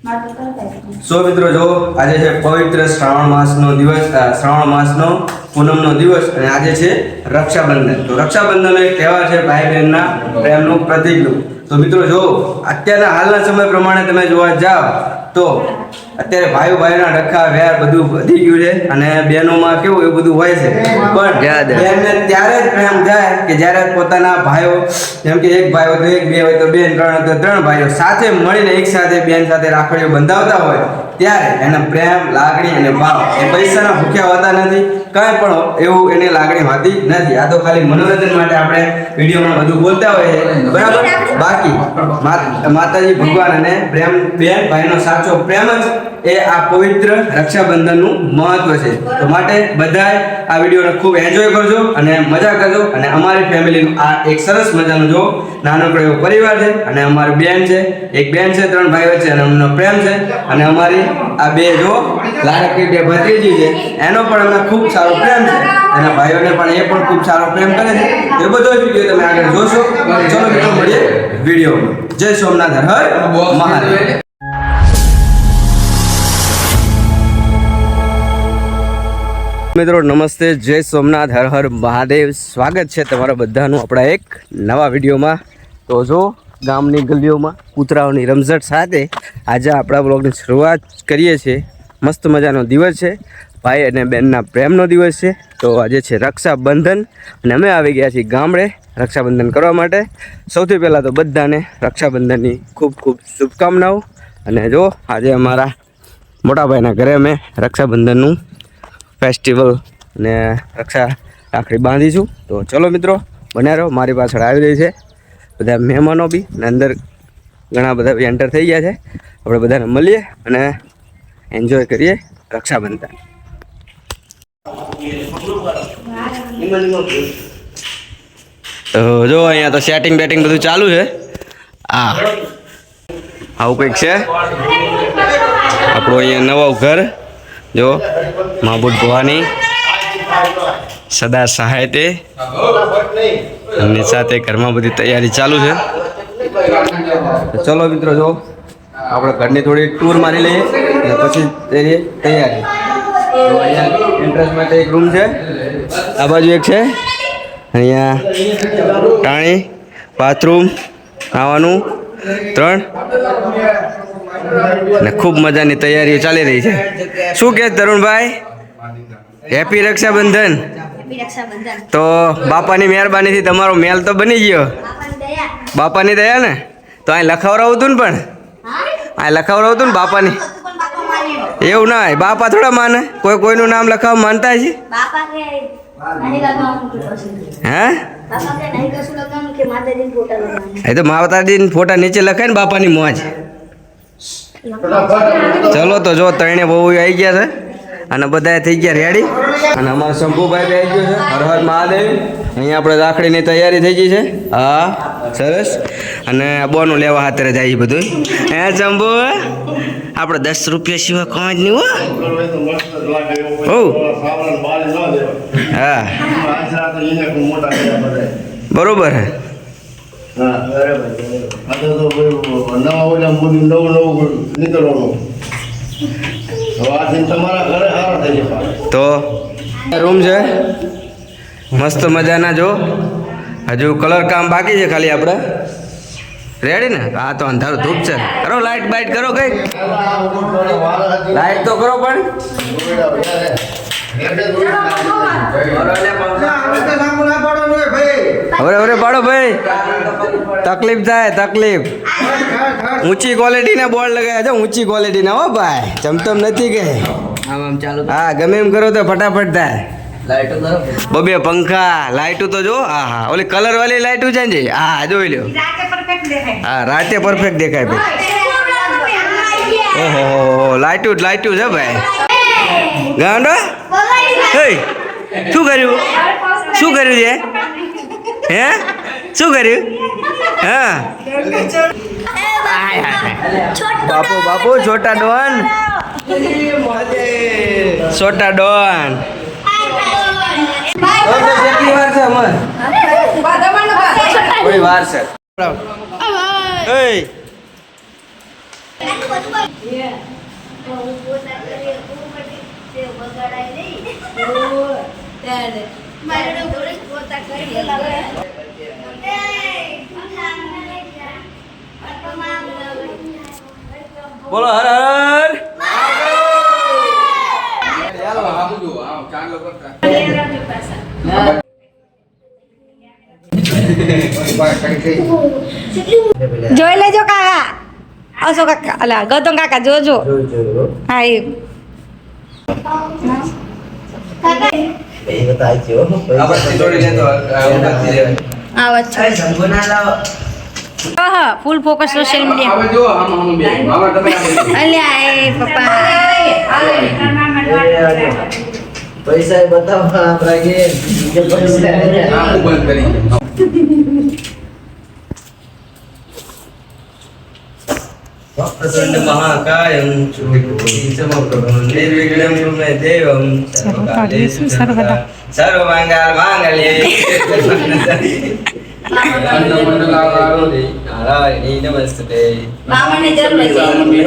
સો મિત્રો જો આજે છે પવિત્ર શ્રાવણ માસનો દિવસ, શ્રાવણ માસનો પૂનમનો દિવસ અને આજે છે રક્ષાબંધન. તો રક્ષાબંધન એક તહેવાર છે ભાઈ બહેનના પ્રેમનું પ્રતીકનું. તો મિત્રો જો અત્યારના હાલના સમય પ્રમાણે તમે જોવા જાઓ તો અત્યારે ભાઈઓ ભાઈના ડખા વેર બધું વધી ગયું છે અને બહેનોમાં કેવું એવું બધું હોય છે, પણ બહેનને ત્યારે જ પ્રેમ થાય કે જ્યારે પોતાના ભાઈઓ, જેમ કે એક ભાઈ હોય તો એક, બે હોય તો બેન, ત્રણ હોય તો ત્રણ ભાઈઓ સાથે મળીને એક સાથે બેન સાથે રાખડીઓ બંધાવતા હોય ત્યારે એના પ્રેમ, લાગણી અને ભાવ એ પૈસાના ભૂખ્યા હોતા નથી, કાંઈ પણ એવું એની લાગણી હોતી નથી. આ તો ખાલી મનોરંજન માટે આપણે વિડીયોમાં બધું બોલતા હોઈએ, બરાબર. બાકી માતાજી ભગવાન અને પ્રેમ બેન ભાઈનો સાચો પ્રેમ જ એ આ પવિત્ર રક્ષાબંધનનું મહત્વ છે. તો માટે બધાય આ વિડીયોને ખૂબ એન્જોય કરજો અને મજા કરજો. અને અમારી ફેમિલીનું આ એક સરસ મજાનું જો નાનકડો એવો પરિવાર છે અને અમારી બેન છે, એક બેન છે, ત્રણ ભાઈઓ છે અને અમનો પ્રેમ છે. અને અમારી આ બે જો લાડકડી બે ભત્રીજી છે, એનો પણ અમને ખૂબ સારો પ્રેમ છે, એના ભાઈઓને પણ એ પણ ખૂબ સારો પ્રેમ કરે છે. એ બધો વિડીયો તમે આગળ જોશો. ચલો મિત્રો મળીએ વિડીયોમાં. જય સોમનાથ, હર હર મહાદેવ. મિત્રો નમસ્તે, જય સોમનાથ, હર હર મહાદેવ. સ્વાગત છે તમારા બધાનું આપણા એક નવા વિડીયોમાં. તો જો ગામની ગલીઓમાં કૂતરાઓની રમઝટ સાથે આજે આપણા બ્લોગની શરૂઆત કરીએ છીએ. મસ્ત મજાનો દિવસ છે, ભાઈ અને બહેનના પ્રેમનો દિવસ છે. તો આજે છે રક્ષાબંધન અને અમે આવી ગયા છીએ ગામડે રક્ષાબંધન કરવા માટે. સૌથી પહેલાં તો બધાને રક્ષાબંધનની ખૂબ ખૂબ શુભકામનાઓ. અને જો આજે અમારા મોટાભાઈના ઘરે અમે રક્ષાબંધનનું ફેસ્ટિવલ અને રક્ષા રાખડી બાંધીશું. તો ચલો મિત્રો બન્યા રહો. મારી પાછળ આવી રહી છે બધા મહેમાનો બી, અને અંદર ઘણા બધા બી એન્ટર થઈ ગયા છે. આપણે બધાને મળીએ અને એન્જોય કરીએ રક્ષાબંધન. તો જો અહીંયા તો સેટિંગ બેટિંગ બધું ચાલુ છે. આવું કંઈક છે આપણું અહીંયા નવું ઘર. જો માબુદ ભવાની સદા સહાય તે અને સાથે ઘરમાં બધી તૈયારી ચાલુ છે. ચલો મિત્રો જો આપણે ઘરની થોડી ટૂર મારી લઈએ અને પછી તૈયારી. તો અહીંયા એન્ટ્રન્સ માટે એક રૂમ છે, આ બાજુ એક છે, અહીંયા ટાણી, બાથરૂમ, ખાવાનું 3 અને ખૂબ મજાની તૈયારીઓ ચાલી રહી છે. શું કહે તરુણભાઈ? હેપી રક્ષાબંધન. તો બાપાની મહેરબાનીથી તમારો મેલ તો બની ગયો. બાપાની દયા ને. તો અહીં લખાવરાવું હતું ને, પણ અહીં લખાવરાવું હતું ને બાપાની. એવું ના હોય, બાપા થોડા માને. કોઈનું નામ લખાવવા માનતા છે? હે? એ તો માતાજીના ફોટા નીચે લખાય ને બાપાની મોજ. ચલો તો જો ત્રણે બહુ આવી ગયા છે અને બધા થઈ ગયા રેડી. અને અમારા શંભુભાઈ બી આવી ગયો છે. હર હર મહાદેવ. અહીંયા આપણે રાખડીની તૈયારી થઈ ગઈ છે. હા સરસ. અને બોનું લેવા હાથરે જાય બધું. હે શંભુ, આપણે 10 રૂપિયા સિવાય કોઈ જ નહીં હો. હા બરોબર હે. તો રૂમ છે મસ્ત મજાના. જો હજુ કલર કામ બાકી છે ખાલી. આપણે રેડી ને? હા તો અંધારું ધૂપ છે. કરો લાઈટ બાઈટ કરો, કઈ લાઈટ તો કરો. પણ હવે પાડો ભાઈ, તકલીફ થાય તકલીફ. ઊંચી ક્વોલિટીના બોર્ડ લગાવ્યા છે, ઊંચી ક્વોલિટીના. હો ભાઈ, ચમચમ નથી કે આમ ચાલુ. હા ગમે એમ કરો તો ફટાફટ થાય. બબે પંખા, લાઈટો તો જો. હા ઓલી કલર વાળી લાઈટો છે ને. હા જોઈ લ્યો. હા રાતે પરફેક્ટ દેખાય ભાઈ. ઓહો લાઈટો છે ભાઈ. ગાંડો શું કર્યું? શું કર્યું છે? હે શું કર્યું? હા બાપુ છોટા ડોન. છોટા ડોન કેટલી વાર છે? અમર થોડી વાર છે. બોલો હર હર જોઈ લેજો કાકા અશોક કાકા અલા ગૌતમ કાકા જોજો હા એ આવો છો હા ફૂલ ફોકસ સોશિયલ મીડિયા અલ્યા એ પપ્પા પૈસા બતાવવા આપણા કે વક્રતુંડ મહાકાયં સમપ્રભં નિર્વિઘ્नं કુરુ દેવં સર્વકાર્યેષુ સર્વદા સર્વમંગલ માંગલ્યે નારાયણી નમસ્તે. બામણને જરૂર છે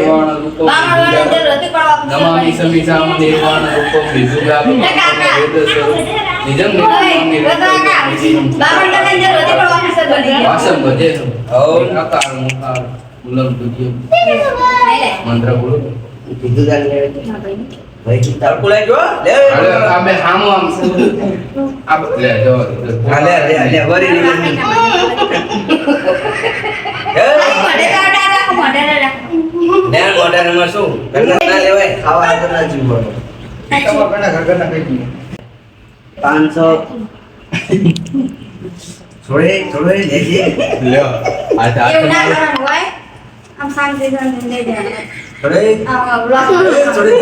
બામણને જરૂર હતી પણ નમામિ સમિસામ નિર્વાણ રૂપમ વિજુગાપમ નિજમ બામણને જરૂર હતી પણ ઓફિસર બની ગયા વાસમ ભજે ઓમ અકાર મુખાર ઉલમ દુજ્ય મંત્ર બોલો કીધું જાને ભાઈ કિતાબ તરકુલા જો લે અરે આબે હામો આમ આબ લે જો લે વરી નેન મોઢામાં શું કરના ના લેવાય ખાવા તો ના જીવવાનું ઘરના કઈ 500 છોડે લેજે લ્યો આ એવું ના કરવાનું હોય આમ શાંતિ લઈ દેવાનું છોડે આ બ્લોગ છોડે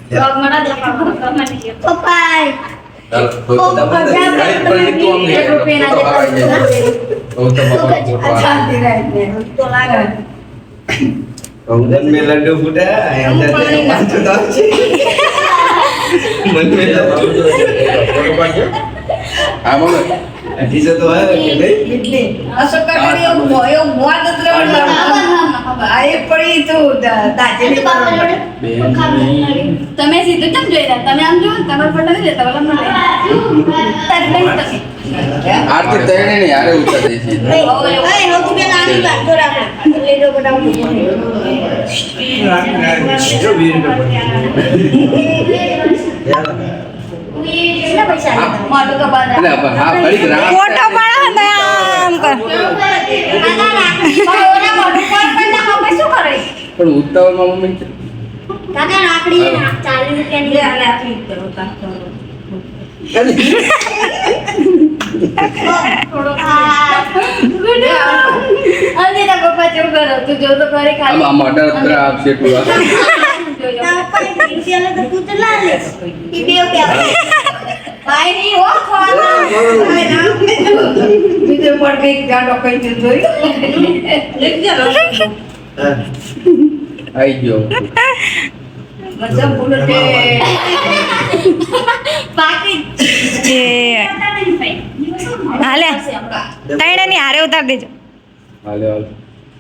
બ્લોગ માં દેખાડો કમેન્ટ પપ્પા ચાલો તો પપ્પા પણ તો અમને એક રૂપિયા ના તો બાબા ફોટો શાંતિ રહે તો લાગે અંગન में लड्डू फूटा है अंदर से 510 છે मन में ફોટો પાડજો હા બોલો अठीसो तो है कि नहीं અશોક કાકા એવું મોર દત્ર આ એ પડી તો દાજેલી તમે સીધું કેમ જોઈ રહ્યા તમે આમ જો તમાર ફોટો નહીં લેતા ઓલા મને આરતી તૈણે ને યારે ઉતર દે છે जो 20 रुपए અલે હા ફરી ગ્રાહક ફોટો પાડો ને આમ કર પણ ઉતાવળમાં મમ્મી પપ્પા જેવું કરો તું જો તો ખરી ખાલી આમ મટર અત્ર આપશે ટુવા ભાઈ ની હો ખાવાના બીજે પર કઈક જાડો કઈ તું જોઈ લેક જાલો આઈ ગયો મજા બોલતે બાકી હાલે તૈણે ની હારે ઉતાર દેજો હાલે હાલે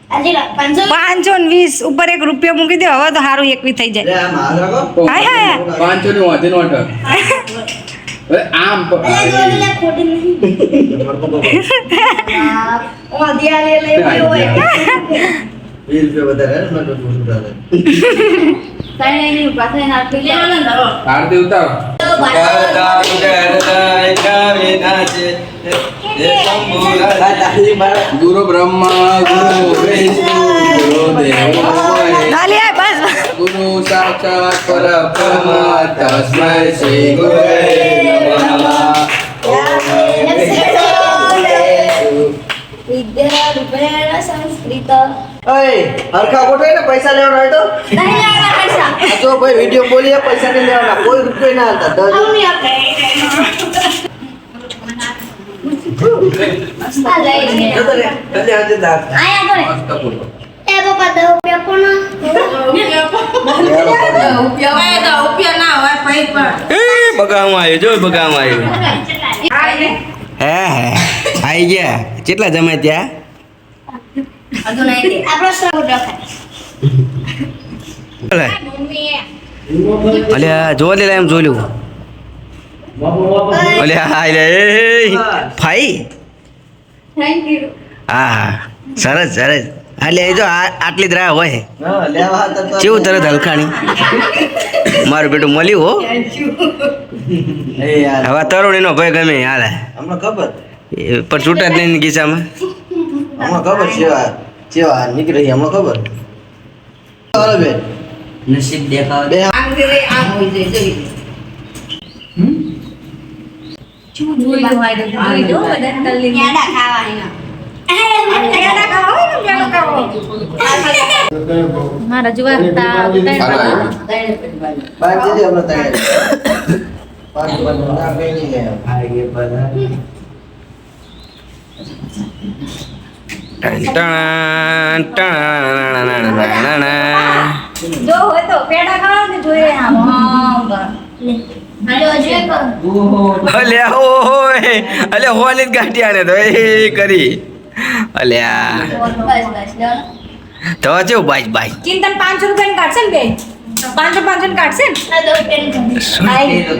520 ઉપર 1 રૂપિયો મૂકી દો હવે તો સારું એકવી થઈ લે જાય આમ હાથ રાખો હાય હાય 500 ની વાંધે નો અટર હવે આમ આરતી ઉતાર ગુરુ બ્રહ્મા ગુરુ વિષ્ણુ ગુરુ દેવો બસ ગુરુ સાક્ષાત પરબ્રહ્મ તસ્મૈ શ્રી ગુરવે નમઃ વિદ્યા રૂપેણ સંસ્કૃત ઓય હરખા ગોઠવે ને પૈસા લેવાનો હોય તો નહીં લેવાના પૈસા આ જો ભાઈ વિડિયો બોલીએ પૈસા નહીં લેવાના કોઈ રૂપિયો ના હાલતા મસ્ત બોલો બગામાં આવ્યો જો બગામાં આવ્યો હે આઈ ગયા કેટલા જમાય ત્યાં હજુ નહીં દે. આપણો સગો રખાય. અલે મમ્મી અલ્યા જો લે એમ જોયું અલ્યા એ ફાઈ થેન્ક યુ. હા હા સરસ સરસ એટલે એ જો આટલી જ રાહ હોય હા, લેવા હતા તો કેવું તરત હલકાણી મારું બેટું મળ્યું હો એ યાર હવે તરુણીનો ભાઈ ગમે હાલે હમણાં ખબર પણ છૂટા જ નહીં ગીસામાં હમણાં ખબર જેવા નીકળી હમણાં ખબર હાલો બેન નસીબ દેખાવ બે આમ કરે આમ હોય છે જોઈ. જોઈ લો આઈ જોઈ લો બધા તલ્લી. યાડા ખાવાના. યાડા ખાવા હોય ને યાડા ખાવા. મારા જુવાર તા પાંચ જજે હમણાં તૈયાર પાંચ બંધ ના કઈ નહીં લે જો હોય તો પેડા ખાવા ને જોઈએ આમ આમ હાલો જે કર. અલ્યા ઓય અલ્યા હોલી જ ગાંઠિયાને તો એ કરી અલ્યા બસ બસ લો. તો કેવું બાઈક બાઈક ચિંતન 500 રૂપિયા કાઢશે ને બે 500 કાઢશે ને આ દો ટેન્શન.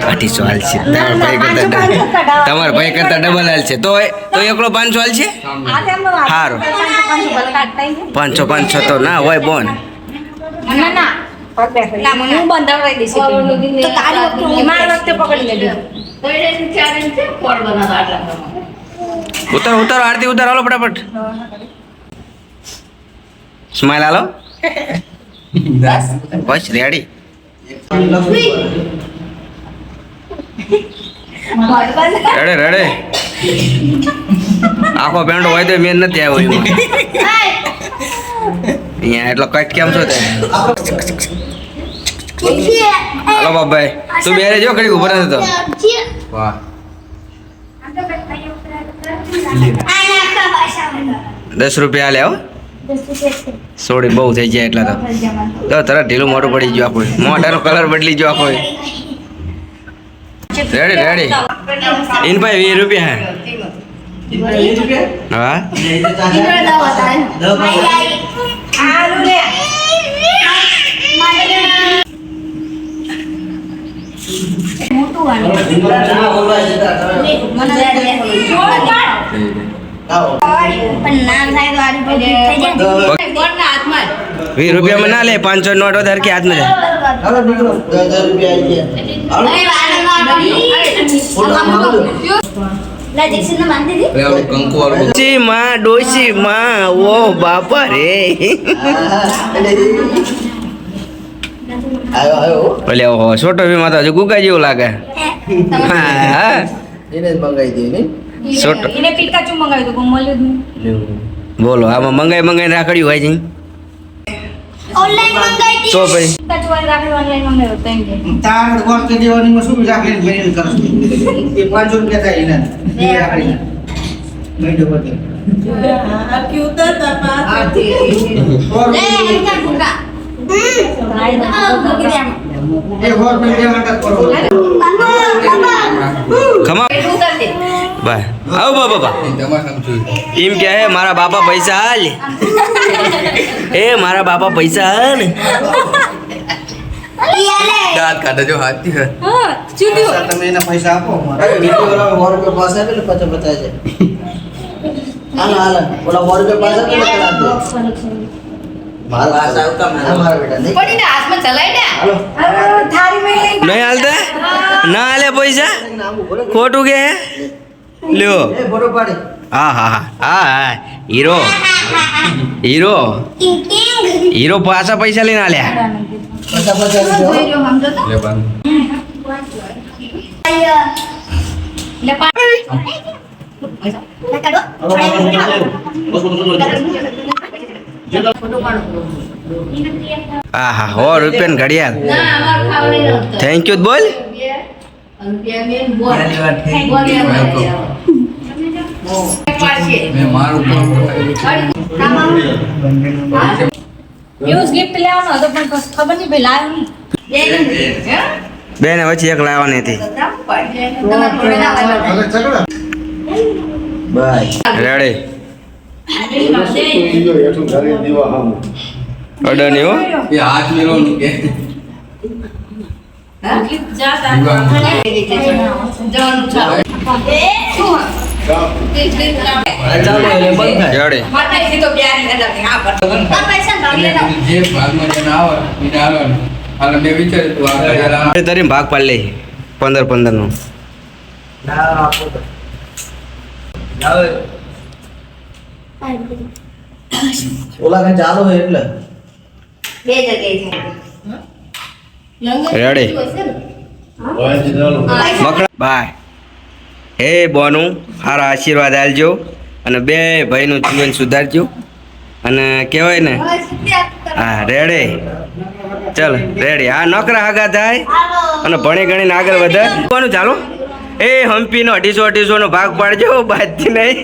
કાઢી હાલ છે તમારા ભાઈ કરતા ડબલ હાલ છે તો એકલો 500 હાલ છે આ તેમનો હારું. 500 ભલે કાઢતા હશે. 500 તો ના હોય બોન ના ના ના મને હું બંધાવડાવી દઈશ તો તારી વખતે મારી વખતે પકડી લેજો તો એને ચેલેન્જ છે કોડ બનાવવા આટલા. ઉતારો આરતી ઉતારો હાલો ફટાફટ સ્માઈલ હાલો બસ રેડી રડે રડે આખો પેન્ડો હોય તો મેં નથી આવ્યો એમાં. અહીંયા એટલો કટ કેમ છો તે હાલો બાપભાઈ તું બેરે જો ઘડી ઉભો રહેતો વાહ 10 રૂપિયા લે હો સોડી બહુ થઈ જાય એટલા તો તરત ઢીલું મોઢું પડી ગયું આખું મોઢાનો કલર બદલી ગયો આખો રેડી રેડી ઇન ભાઈ 20 રૂપિયા હા આલુ લે. મોટું વાળું. મને પણ નામ થાય તો આરી પર થઈ જાય. કોણના હાથમાં જ. 20 રૂપિયામાં ના લે 500 નોટ વધારે કે હાથમાં જાય હાલો નીકળો 10 રૂપિયા આવી ગયા લા જેક્સન ને બાંધી દી. કંકુ વાળું ડોશી માં ડોશી માં ઓ બાપા રે આવ્યો ભલે ઓહો છોટો ભી માતા હજુ ગુગા જેવું લાગે હા એને જ મંગાઈ દે ને છોટો એને પિકાચુ મંગાવ્યું તો મળ્યું જ નહીં બોલો આમાં મંગાઈ રાખડ્યું હોય છે ઓનલાઈન મંગાઈ દી. તો ભાઈ પિકાચુ વાળી રાખડી ઓનલાઈન મંગાવ્યો તો એમ કે તાર વોટ કે દેવાની શું રાખીને ફેરી કરસ એ 500 રૂપિયા થાય એના બે રાખડી. મહિનો પડે લે હેંગા ભૂકા. મૂકી દે આમ. એ હોર મે દેવાટા કરો ખમા એટલું કર દે. બાય આવ બાબા તમારે નામ જોયું એમ કે હે મારા બાપા પૈસા હાલ એ મારા બાપા પૈસા હાલ દાંત કાઢે જો હાથથી હે. હા શું થયું તમે એના પૈસા આપો બીજો ઓલા 100 રૂપિયા પાસ આવે એટલે 50 છે હાલ ઓલા 100 રૂપિયા પાસ આવે એટલે મારા પાસ આવતા મારા બેટા નહીં પડીને હાથમાં ચલાય ને. હાલો થાળી મેં લઈને નહીં હાલતા ના હાલે પૈસા ખોટું કે લ્યો એ ફોટો પાડે હા હા હા હા હા hero hero king king. Hero પાછા પૈસા લઈને આલ્યા 50 રૂપિયા જોઈ લો સમજો તો. લે બાંધ લે પા. લે કાઢો. ફોટો પાડો. હા હા 100 રૂપિયા ઘડિયાળ ના અમાર ખાવડે નહોતો. થેન્ક યુ બોલ રૂપિયા મેં બોલ. મેં મારું કામ એવું ગિફ્ટ લેવાનો હતો પણ ખબર નહીં ભાઈ લાવ્યો નહીં બેને વચ્ચે એક લાવવાની હતી બાય રેડી અડર નહીં હો. એ હાથ મેળવવાનું કે ચાલો એટલે બંધ થાય. રેડી. જે ભાગમાં જેને આવે એને આવવાનું. હાલ મેં વિચાર્યું તું આ ઘડિયાળ તારી ભાગ પાડી લે 15 નો. ના આપો તો. લાવો. ઓલા કઈ ચાલુ હોય એટલે રેડી. મકડા બાય. હે બોનું સારા આશીર્વાદ આલજો અને બે ભાઈનું જીવન સુધારજો અને કહેવાય ને હા રેડી. ચાલ રેડી. આ નોકરા હાગા થાય અને ભણી ગણીને આગળ વધે. કોનું ચાલો એ હમ્પીનો 250 નો ભાગ પાડજો બાજથી નહીં.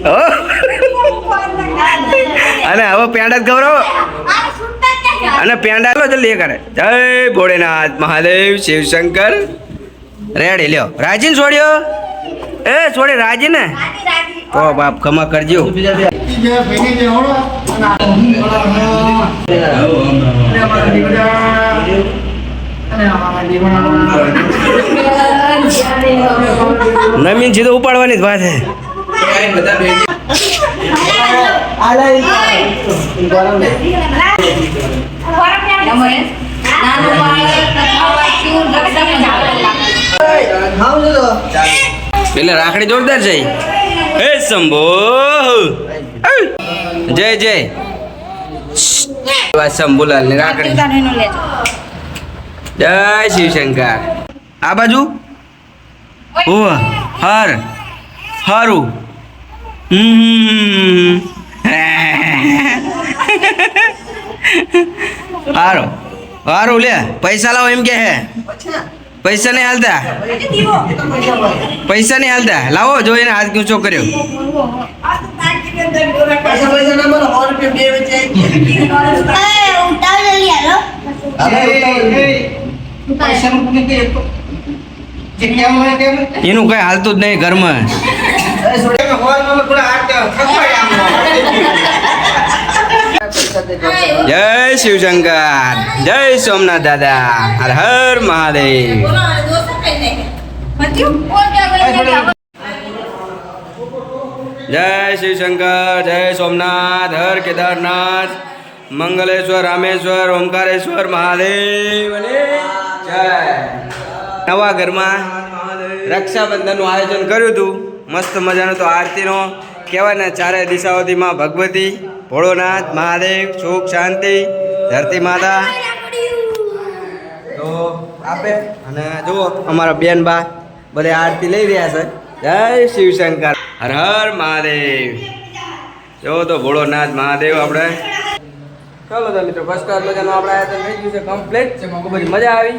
હો. અને હવે પેંડા જ ખવડાવો અને પેંડા લો જલ્દી કરે. જય ભોળેનાથ મહાદેવ શિવશંકર. રેડી લ્યો. રાજીન છોડ્યો એ છોડે રાજી ને તો બાપ ખમા કરજો. બીજા બે નમીન સીધો ઉપાડવાની જ વાત છે. બધા બે પેલા રાખડી જોરદાર છે. હે શંભો જય જય શંભુલાલ ની રાખડી. જય શિવશંકર. આ બાજુ ઓ હર હારું. હારો હારું લે. પૈસા લાવો એમ કે હે. પૈસા નહીં હાલતા. પૈસા નહીં હાલતા. લાવો જોઈને હાથ ઊંચો કર્યો. પૈસા ના બોલો 100 રૂપિયા બે વચ્ચે એનું કઈ હાલતું જ નહીં ઘરમાં. જય શિવશંકર. જય સોમનાથ દાદા. હર હર મહાદેવ. જય શિવશંકર. જય સોમનાથ. હર કેદારનાથ. મંગલેશ્વર રામેશ્વર ઓમકારેશ્વર મહાદેવ જય. નવા ઘરમાં રક્ષાબંધનનું આયોજન કર્યું હતું. મસ્ત મજાનું તો આરતીનો કહેવાય ને ચારે દિશાઓથી માં ભગવતી ભોળોનાથ મહાદેવ સુખ શાંતિ ધરતી માતા તો આપે. અને જુઓ અમારા બેન બા બધે આરતી લઈ રહ્યા છે. જય શિવશંકર. હર હર મહાદેવ. જો તો ભોળોનાથ મહાદેવ આપણે. ચાલો તો મિત્રો ફર્સ્ટ ક્લાસ મજાનું આપણે આયોજન થઈ ગયું છે કમ્પ્લીટ. બધી મજા આવી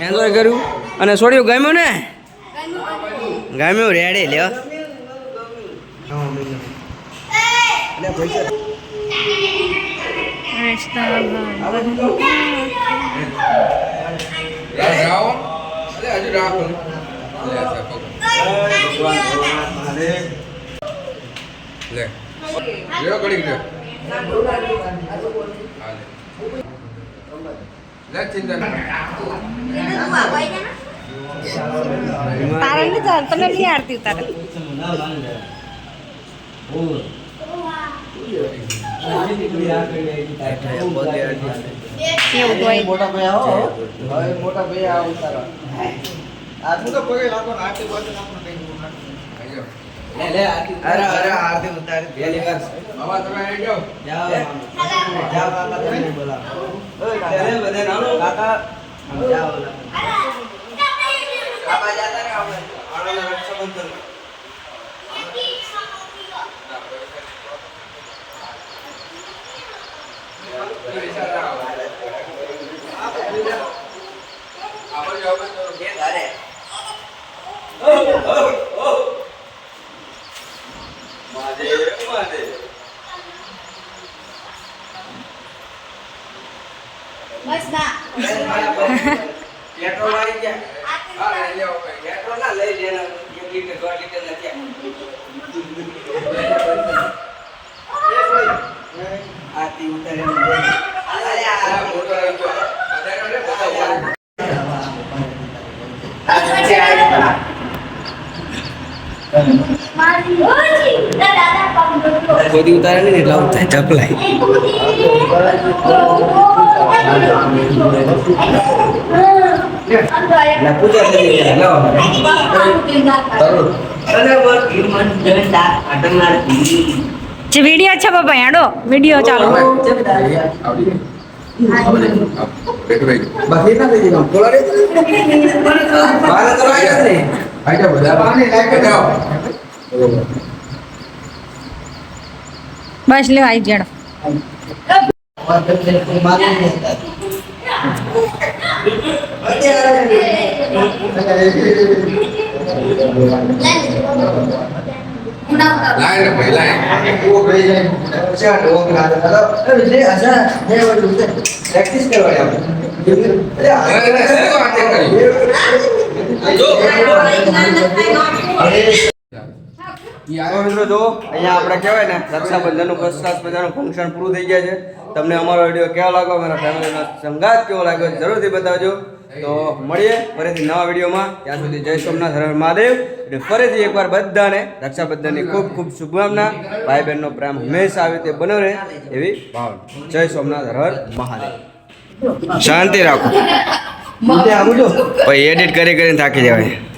એન્જોય કર્યું અને છોડ્યું. ગમ્યું ને? ગમ્યું. રેડી લ્યો. જાઓ હજુ રાખો લે લ્યો ઘડી લ્યો લે ચિંતા તારણ ની ચાલ તમે નહીં આરતી ઉતારે. એવું હોય. મોટા ભાઈ આવો હવે મોટા ભાઈ આવો ઉતારો આ તો કોઈ લાગો આરતી બોલ આપણને કઈ લે લે આરતી અરે અરે આરતી ઉતારી પહેલી વાર બાબા તમે આવી જાઓ જાઓ જાઓ કાકા તમે બોલાવો ઓય કાકા બધે નાનો કાકા જાઓ કાકા જાતા રે આપણે આણો રક્ષાબંધન બસ ના પેટ્રોલ વાળી ગયા. હા લઈ જાઓ પેટ્રોલ ના લઈ લેના. ટિકિટ ને 100 ટિકિટ નથી આતી ઉતારે અરે આ ફોટો આવ્યો ગોદી ઉતારે ને એટલે આવું થાય ચપલાય ના પૂજા થઈ ગઈ લો જે વિડીયો છે બાપા હેડો વિડીયો ચાલુ બાકી ના થઈ ગયું બોલા રે બાર તો આવ્યા ને આજા બધા પાણી લાગે જાઓ બસ લે આઈ જણ લાય ભાઈ લાય પ્રેક્ટિસ કરવાની અરે શું વાત કરી તો મિત્રો જો અહીંયા આપણે કહેવાય ને રક્ષાબંધનનું સરસ મજાનું ફંક્શન પૂરું થઈ ગયા છે તમને અમારો વિડીયો કેવો લાગ્યો મારા ફેમિલીનો સંગાત કેવો લાગ્યો જરૂરથી બતાવજો તો મળીએ ફરીથી નવા વિડીયોમાં ત્યાં સુધી જય સોમનાથ હર હર મહાદેવ અને ફરીથી એકવાર બધાને રક્ષાબંધનની ખૂબ ખૂબ શુભકામના ભાઈ બહેનનો પ્રેમ હંમેશા આવી રીતે બનો રહે એવી ભાવના જય સોમનાથ હર હર મહાદેવ શાંતિ રાખો પછી એડિટ કરીને થાકી જવાય